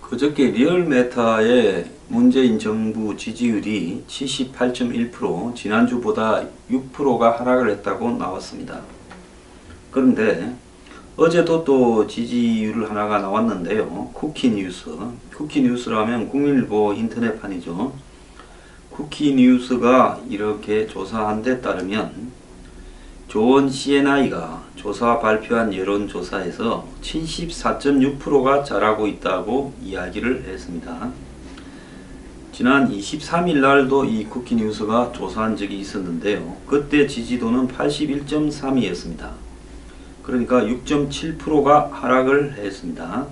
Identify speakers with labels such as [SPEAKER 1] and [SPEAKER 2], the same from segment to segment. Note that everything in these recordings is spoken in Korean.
[SPEAKER 1] 그저께 리얼메타의 문재인 정부 지지율이 78.1%, 지난주보다 6%가 하락을 했다고 나왔습니다. 그런데 어제도 또 지지율 하나가 나왔는데요. 쿠키뉴스. 쿠키뉴스라면 국민일보 인터넷판이죠. 쿠키뉴스가 이렇게 조사한 데 따르면 조원 CNI가 조사 발표한 여론조사에서 74.6%가 잘하고 있다고 이야기를 했습니다. 지난 23일 날도 이 쿠키뉴스가 조사한 적이 있었는데요. 그때 지지도는 81.3이었습니다. 그러니까 6.7%가 하락을 했습니다.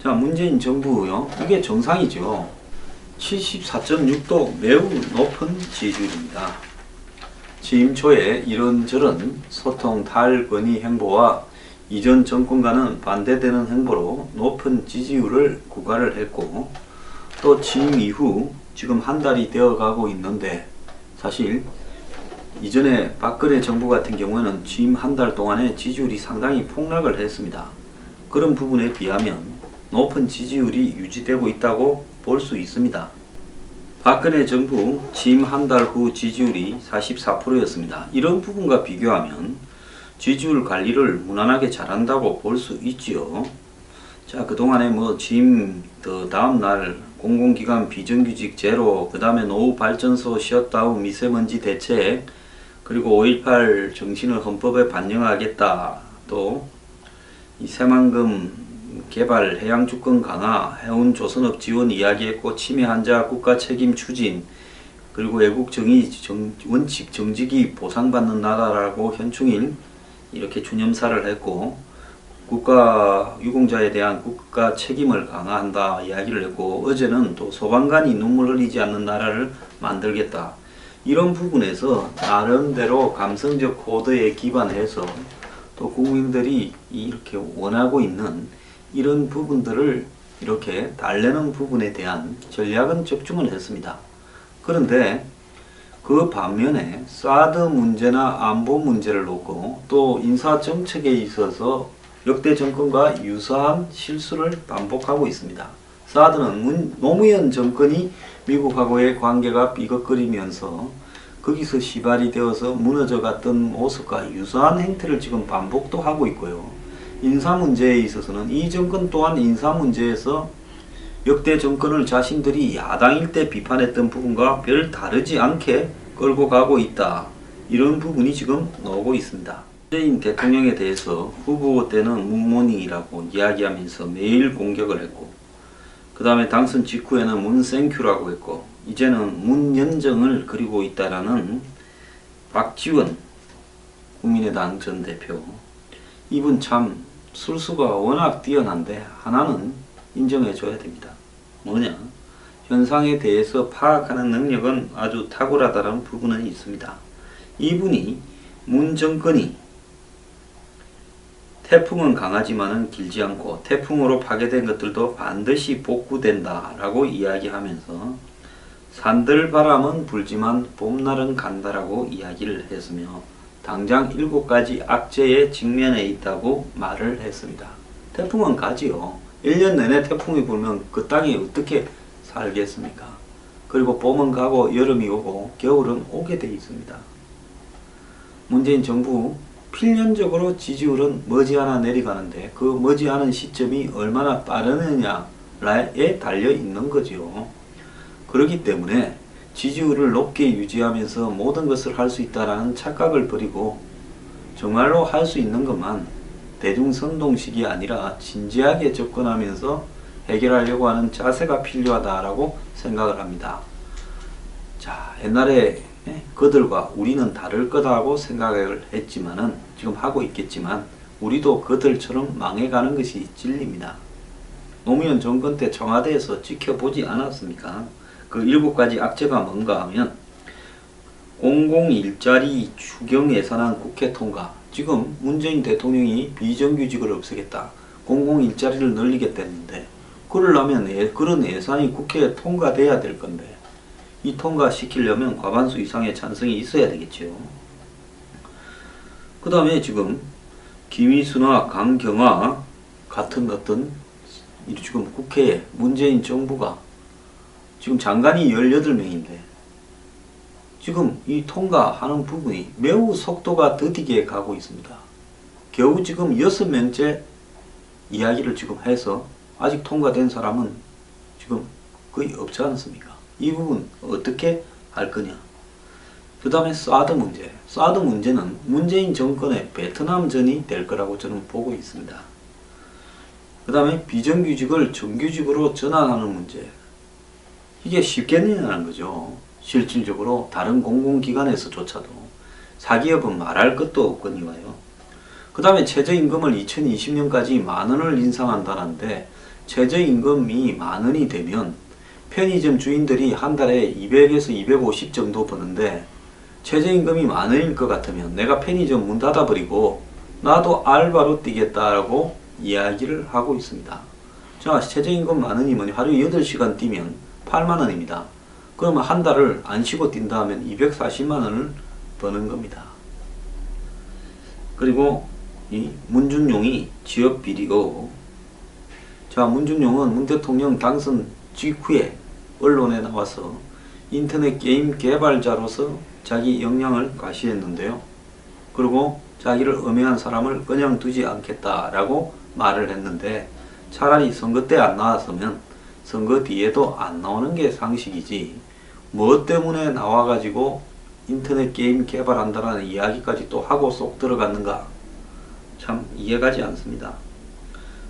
[SPEAKER 1] 자, 문재인 정부요. 이게 정상이죠. 74.6도 매우 높은 지지율입니다. 취임 초에 이런저런 소통 탈권위 행보와 이전 정권과는 반대되는 행보로 높은 지지율을 구가를 했고, 또 취임 이후 지금 한 달이 되어 가고 있는데, 사실 이전에 박근혜 정부 같은 경우에는 취임 한 달 동안에 지지율이 상당히 폭락을 했습니다. 그런 부분에 비하면 높은 지지율이 유지되고 있다고 볼 수 있습니다. 박근혜 정부 취임 한 달 후 지지율이 44%였습니다. 이런 부분과 비교하면 지지율 관리를 무난하게 잘한다고 볼 수 있지요. 자, 그동안에 뭐 취임 다음 날 공공기관 비정규직 제로, 그 다음에 노후 발전소 셧다운 미세먼지 대책, 그리고 5.18 정신을 헌법에 반영하겠다, 또 이 새만금 개발, 해양 주권 강화, 해운 조선업 지원 이야기했고, 치매 환자 국가 책임 추진, 그리고 애국 정의 원칙 정직이 보상받는 나라라고 현충일 이렇게 주념사를 했고, 국가 유공자에 대한 국가 책임을 강화한다 이야기를 했고, 어제는 또 소방관이 눈물 흘리지 않는 나라를 만들겠다. 이런 부분에서 나름대로 감성적 코드에 기반해서 또 국민들이 이렇게 원하고 있는 이런 부분들을 이렇게 달래는 부분에 대한 전략은 적중을 했습니다. 그런데 그 반면에 사드 문제나 안보 문제를 놓고 또 인사정책에 있어서 역대 정권과 유사한 실수를 반복하고 있습니다. 사드는 노무현 정권이 미국하고의 관계가 삐걱거리면서 거기서 시발이 되어서 무너져 갔던 모습과 유사한 행태를 지금 반복도 하고 있고요. 인사 문제에 있어서는 이 정권 또한 인사 문제에서 역대 정권을 자신들이 야당일 때 비판했던 부분과 별 다르지 않게 끌고 가고 있다. 이런 부분이 지금 나오고 있습니다. 문재인 대통령에 대해서 후보 때는 문모닝이라고 이야기하면서 매일 공격을 했고, 그 다음에 당선 직후에는 문생큐라고 했고, 이제는 문연정을 그리고 있다라는 박지원 국민의당 전 대표, 이분 참 술수가 워낙 뛰어난데 하나는 인정해 줘야 됩니다. 뭐냐? 현상에 대해서 파악하는 능력은 아주 탁월하다는 부분은 있습니다. 이분이 문 정권이 태풍은 강하지만은 길지 않고 태풍으로 파괴된 것들도 반드시 복구된다 라고 이야기하면서 산들바람은 불지만 봄날은 간다라고 이야기를 했으며, 당장 7가지 악재에 직면해 있다고 말을 했습니다. 태풍은 가지요. 1년 내내 태풍이 불면 그 땅이 어떻게 살겠습니까? 그리고 봄은 가고 여름이 오고 겨울은 오게 돼 있습니다. 문재인 정부 필연적으로 지지율은 머지않아 내려가는데 그 머지않은 시점이 얼마나 빠르느냐에 달려 있는 거죠. 그렇기 때문에 지지율을 높게 유지하면서 모든 것을 할 수 있다는 착각을 버리고 정말로 할 수 있는 것만 대중선동식이 아니라 진지하게 접근하면서 해결하려고 하는 자세가 필요하다라고 생각을 합니다. 자, 옛날에 그들과 우리는 다를 거다고 생각을 했지만은, 지금 하고 있겠지만, 우리도 그들처럼 망해가는 것이 진리입니다. 노무현 정권 때 청와대에서 지켜보지 않았습니까? 그 7가지 악재가 뭔가 하면 공공일자리 추경 예산안 국회 통과. 지금 문재인 대통령이 비정규직을 없애겠다, 공공일자리를 늘리겠다는데, 그러려면 그런 예산이 국회에 통과돼야 될 건데, 이 통과시키려면 과반수 이상의 찬성이 있어야 되겠죠. 그 다음에 지금 김희수나 강경화 같은 어떤 이 지금 국회에 문재인 정부가 지금 장관이 18명인데 지금 이 통과하는 부분이 매우 속도가 더디게 가고 있습니다. 겨우 지금 6명째 이야기를 지금 해서 아직 통과된 사람은 지금 거의 없지 않습니까? 이 부분 어떻게 할 거냐? 그 다음에 사드 문제. 사드 문제는 문재인 정권의 베트남전이 될 거라고 저는 보고 있습니다. 그 다음에 비정규직을 정규직으로 전환하는 문제. 이게 쉽겠느냐는 거죠. 실질적으로 다른 공공기관에서조차도 사기업은 말할 것도 없거니와요. 그 다음에 최저임금을 2020년까지 10,000원을 인상한다는데 최저임금이 10,000원이 되면 편의점 주인들이 한 달에 200에서 250 정도 버는데 최저임금이 10,000원일 것 같으면 내가 편의점 문 닫아버리고 나도 알바로 뛰겠다라고 이야기를 하고 있습니다. 자, 최저임금 10,000원이면 하루에 8시간 뛰면 80,000원입니다. 그러면 한 달을 안 쉬고 뛴다 하면 2,400,000원을 버는 겁니다. 그리고 이 문준용이 지역 비리고, 자, 문준용은 문 대통령 당선 직후에 언론에 나와서 인터넷 게임 개발자로서 자기 역량을 과시했는데요. 그리고 자기를 음해한 사람을 그냥 두지 않겠다라고 말을 했는데 차라리 선거 때 안 나왔으면 선거 뒤에도 안 나오는 게 상식이지 뭐 때문에 나와가지고 인터넷 게임 개발한다라는 이야기까지 또 하고 쏙 들어갔는가 참 이해가지 않습니다.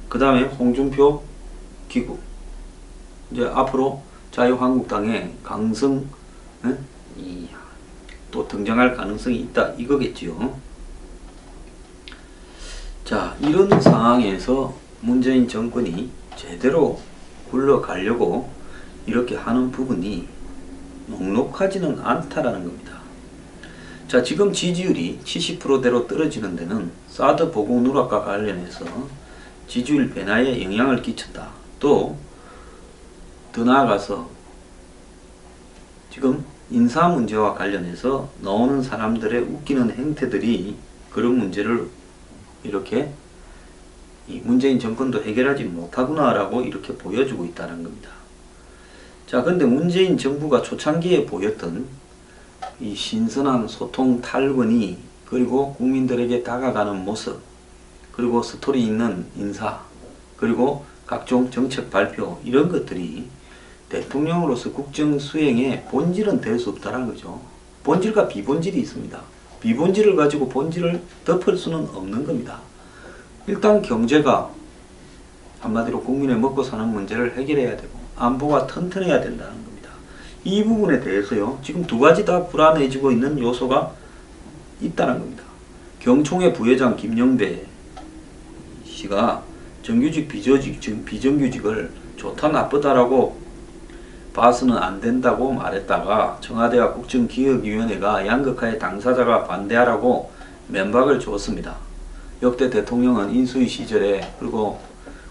[SPEAKER 1] 그 다음에 홍준표 기구 이제 앞으로 자유한국당의 강성 또 등장할 가능성이 있다 이거겠지요. 자, 이런 상황에서 문재인 정권이 제대로 굴러가려고 이렇게 하는 부분이 녹록하지는 않다라는 겁니다. 자, 지금 지지율이 70%대로 떨어지는 데는 사드 보복 누락과 관련해서 지지율 변화에 영향을 끼쳤다. 또 더 나아가서 지금 인사 문제와 관련해서 나오는 사람들의 웃기는 행태들이 그런 문제를 이렇게 이 문재인 정권도 해결하지 못하구나 라고 이렇게 보여주고 있다는 겁니다. 자, 근데 문재인 정부가 초창기에 보였던 이 신선한 소통 탈원이 그리고 국민들에게 다가가는 모습 그리고 스토리 있는 인사 그리고 각종 정책 발표 이런 것들이 대통령으로서 국정 수행의 본질은 될 수 없다는 거죠. 본질과 비본질이 있습니다. 비본질을 가지고 본질을 덮을 수는 없는 겁니다. 일단 경제가 한마디로 국민의 먹고 사는 문제를 해결해야 되고 안보가 튼튼해야 된다는 겁니다. 이 부분에 대해서요. 지금 두 가지 다 불안해지고 있는 요소가 있다는 겁니다. 경총회 부회장 김영배 씨가 정규직 비정규직을 좋다 나쁘다라고 봐서는 안 된다고 말했다가 청와대와 국정기획위원회가 양극화의 당사자가 반대하라고 면박을 주었습니다. 역대 대통령은 인수위 시절에 그리고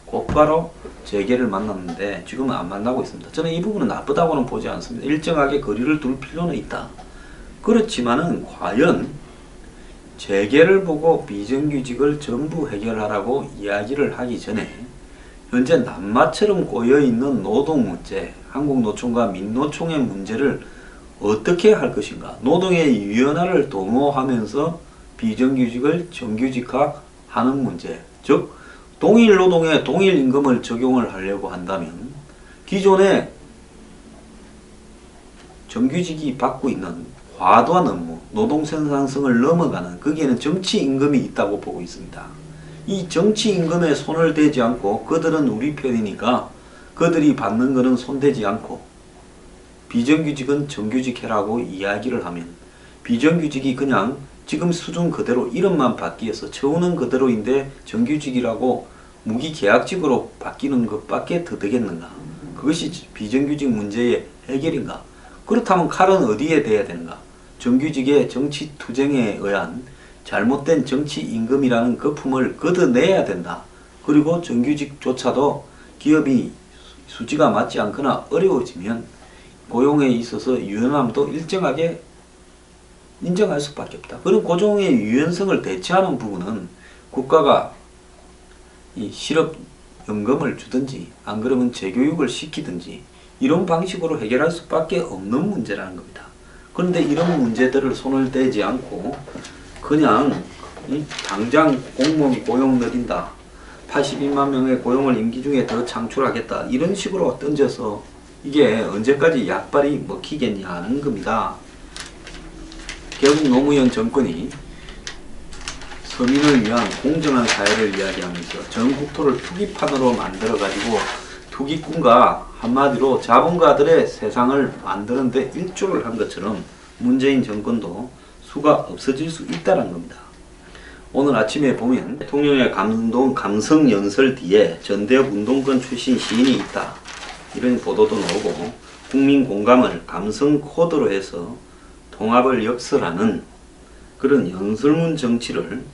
[SPEAKER 1] 곧바로 재계를 만났는데 지금은 안 만나고 있습니다. 저는 이 부분은 나쁘다고는 보지 않습니다. 일정하게 거리를 둘 필요는 있다. 그렇지만은 과연 재계를 보고 비정규직을 전부 해결하라고 이야기를 하기 전에 현재 낱마처럼 꼬여있는 노동 문제, 한국노총과 민노총의 문제를 어떻게 할 것인가. 노동의 유연화를 도모하면서 비정규직을 정규직화하는 문제, 즉 동일 노동에 동일 임금을 적용을 하려고 한다면 기존에 정규직이 받고 있는 과도한 업무, 노동 생산성을 넘어가는 거기에는 정치 임금이 있다고 보고 있습니다. 이 정치 임금에 손을 대지 않고 그들은 우리 편이니까 그들이 받는 거는 손대지 않고 비정규직은 정규직 해라고 이야기를 하면 비정규직이 그냥 지금 수준 그대로 이름만 바뀌어서 처우는 그대로인데 정규직이라고 무기계약직으로 바뀌는 것밖에 더 되겠는가? 그것이 비정규직 문제의 해결인가? 그렇다면 칼은 어디에 대야 되는가? 정규직의 정치투쟁에 의한 잘못된 정치 임금이라는 거품을 걷어내야 된다. 그리고 정규직조차도 기업이 수지가 맞지 않거나 어려워지면 고용에 있어서 유연함도 일정하게 인정할 수밖에 없다. 그런 고용의 유연성을 대체하는 부분은 국가가 이 실업 연금을 주든지 안 그러면 재교육을 시키든지 이런 방식으로 해결할 수밖에 없는 문제라는 겁니다. 그런데 이런 문제들을 손을 대지 않고 그냥 당장 공무원 고용 늘린다, 82만 명의 고용을 임기 중에 더 창출하겠다, 이런 식으로 던져서 이게 언제까지 약발이 먹히겠냐는 겁니다. 결국 노무현 정권이 서민을 위한 공정한 사회를 이야기하면서 전국토를 투기판으로 만들어가지고 투기꾼과 한마디로 자본가들의 세상을 만드는데 일조를 한 것처럼 문재인 정권도 수가 없어질 수 있다는 겁니다. 오늘 아침에 보면 대통령의 감성 연설 뒤에 전대협 운동권 출신 시인이 있다, 이런 보도도 나오고, 국민 공감을 감성 코드로 해서 통합을 역설하는 그런 연설문 정치를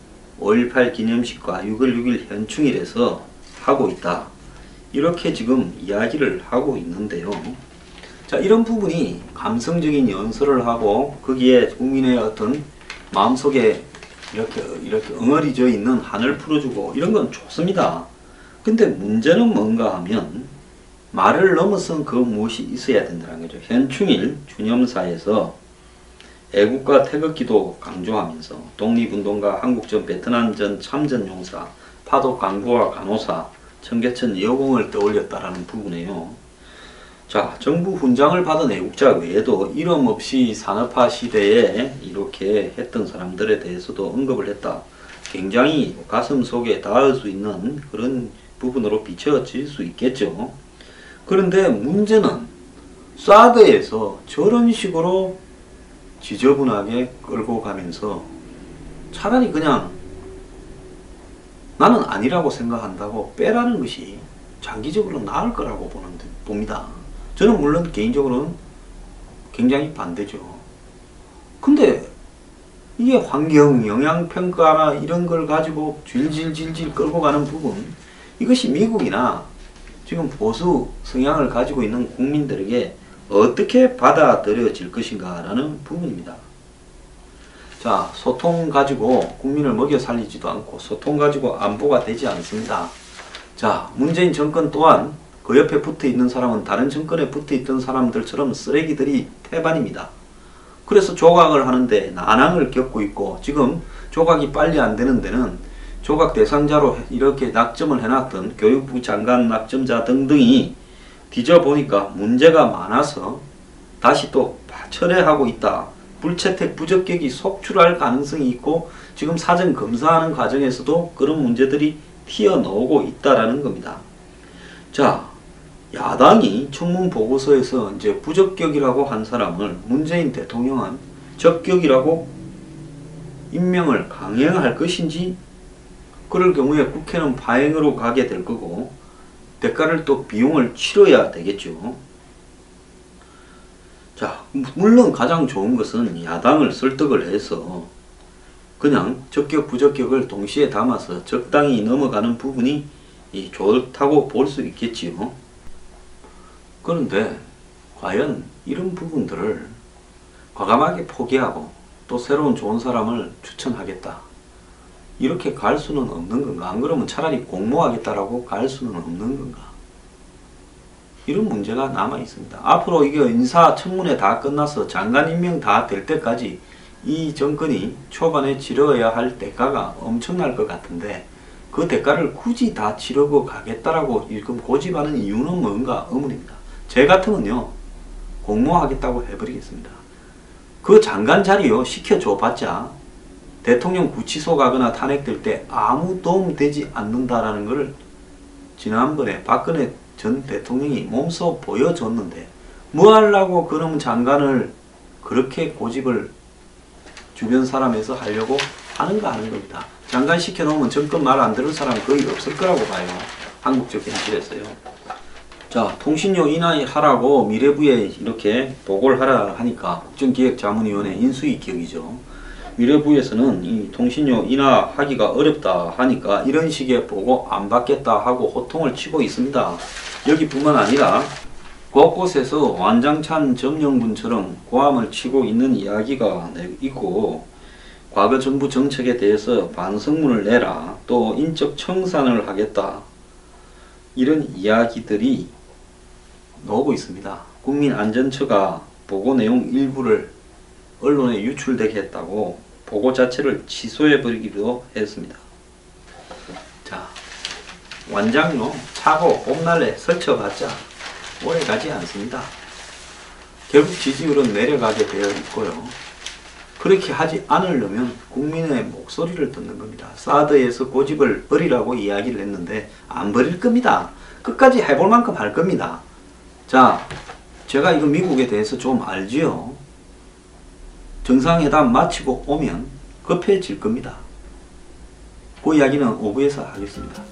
[SPEAKER 1] 5.18 기념식과 6.16 현충일에서 하고 있다, 이렇게 지금 이야기를 하고 있는데요. 자, 이런 부분이 감성적인 연설을 하고 거기에 국민의 어떤 마음속에 이렇게 엉어리져 있는 한을 풀어주고 이런 건 좋습니다. 근데 문제는 뭔가 하면 말을 넘어선 그 무엇이 있어야 된다는 거죠. 현충일 주념사에서 애국과 태극기도 강조하면서 독립운동가, 한국전, 베트남전 참전용사, 파독 강부와 간호사, 청계천 여공을 떠올렸다라는 부분이에요. 자, 정부 훈장을 받은 애국자 외에도 이름 없이 산업화 시대에 이렇게 했던 사람들에 대해서도 언급을 했다. 굉장히 가슴 속에 닿을 수 있는 그런 부분으로 비춰질 수 있겠죠. 그런데 문제는 사드에서 저런 식으로 지저분하게 끌고 가면서 차라리 그냥 나는 아니라고 생각한다고 빼라는 것이 장기적으로 나을 거라고 봅니다. 저는 물론 개인적으로는 굉장히 반대죠. 근데 이게 환경, 영향평가나 이런 걸 가지고 질질질질 끌고 가는 부분, 이것이 미국이나 지금 보수 성향을 가지고 있는 국민들에게 어떻게 받아들여질 것인가 라는 부분입니다. 자, 소통 가지고 국민을 먹여 살리지도 않고 소통 가지고 안보가 되지 않습니다. 자, 문재인 정권 또한 그 옆에 붙어 있는 사람은 다른 정권에 붙어 있던 사람들처럼 쓰레기들이 태반입니다. 그래서 조각을 하는데 난항을 겪고 있고, 지금 조각이 빨리 안 되는 데는 조각 대상자로 이렇게 낙점을 해놨던 교육부 장관 낙점자 등등이 뒤져보니까 문제가 많아서 다시 또 철회하고 있다. 불채택 부적격이 속출할 가능성이 있고, 지금 사전 검사하는 과정에서도 그런 문제들이 튀어나오고 있다라는 겁니다. 자, 야당이 청문 보고서에서 이제 부적격이라고 한 사람을 문재인 대통령은 적격이라고 임명을 강행할 것인지, 그럴 경우에 국회는 파행으로 가게 될 거고 대가를 또 비용을 치러야 되겠죠. 자, 물론 가장 좋은 것은 야당을 설득을 해서 그냥 적격 부적격을 동시에 담아서 적당히 넘어가는 부분이 좋다고 볼 수 있겠지요. 그런데 과연 이런 부분들을 과감하게 포기하고 또 새로운 좋은 사람을 추천하겠다, 이렇게 갈 수는 없는 건가? 안 그러면 차라리 공모하겠다라고 갈 수는 없는 건가? 이런 문제가 남아 있습니다. 앞으로 이게 인사청문회 다 끝나서 장관 임명 다 될 때까지 이 정권이 초반에 치러야 할 대가가 엄청날 것 같은데, 그 대가를 굳이 다 치르고 가겠다라고 지금 고집하는 이유는 뭔가 의문입니다. 제 같으면요, 공모하겠다고 해버리겠습니다. 그 장관 자리요 시켜줘 봤자 대통령 구치소 가거나 탄핵될 때 아무 도움 되지 않는다라는 것을 지난번에 박근혜 전 대통령이 몸소 보여줬는데, 뭐 하려고 그런 장관을 그렇게 고집을 주변 사람에서 하려고 하는가 하는 겁니다. 장관 시켜놓으면 정권 말 안 들을 사람 거의 없을 거라고 봐요. 한국적 현실에서요. 자, 통신료 인하하라고 미래부에 이렇게 보고를 하라 하니까 국정기획자문위원회 인수위 격이죠. 미래부에서는 이 통신료 인하하기가 어렵다 하니까 이런 식의 보고 안 받겠다 하고 호통을 치고 있습니다. 여기뿐만 아니라 곳곳에서 완장찬 점령군처럼 고함을 치고 있는 이야기가 있고, 과거 정부 정책에 대해서 반성문을 내라, 또 인적 청산을 하겠다, 이런 이야기들이 나오고 있습니다. 국민안전처가 보고 내용 일부를 언론에 유출되게 했다고 보고 자체를 취소해버리기도 했습니다. 자, 완장요 차고 봄날에 설쳐봤자 오래가지 않습니다. 결국 지지율은 내려가게 되어 있고요. 그렇게 하지 않으려면 국민의 목소리를 듣는 겁니다. 사드에서 고집을 버리라고 이야기를 했는데 안 버릴 겁니다. 끝까지 해볼 만큼 할 겁니다. 자, 제가 이거 미국에 대해서 좀 알지요. 정상회담 마치고 오면 급해질 겁니다. 그 이야기는 5부에서 하겠습니다.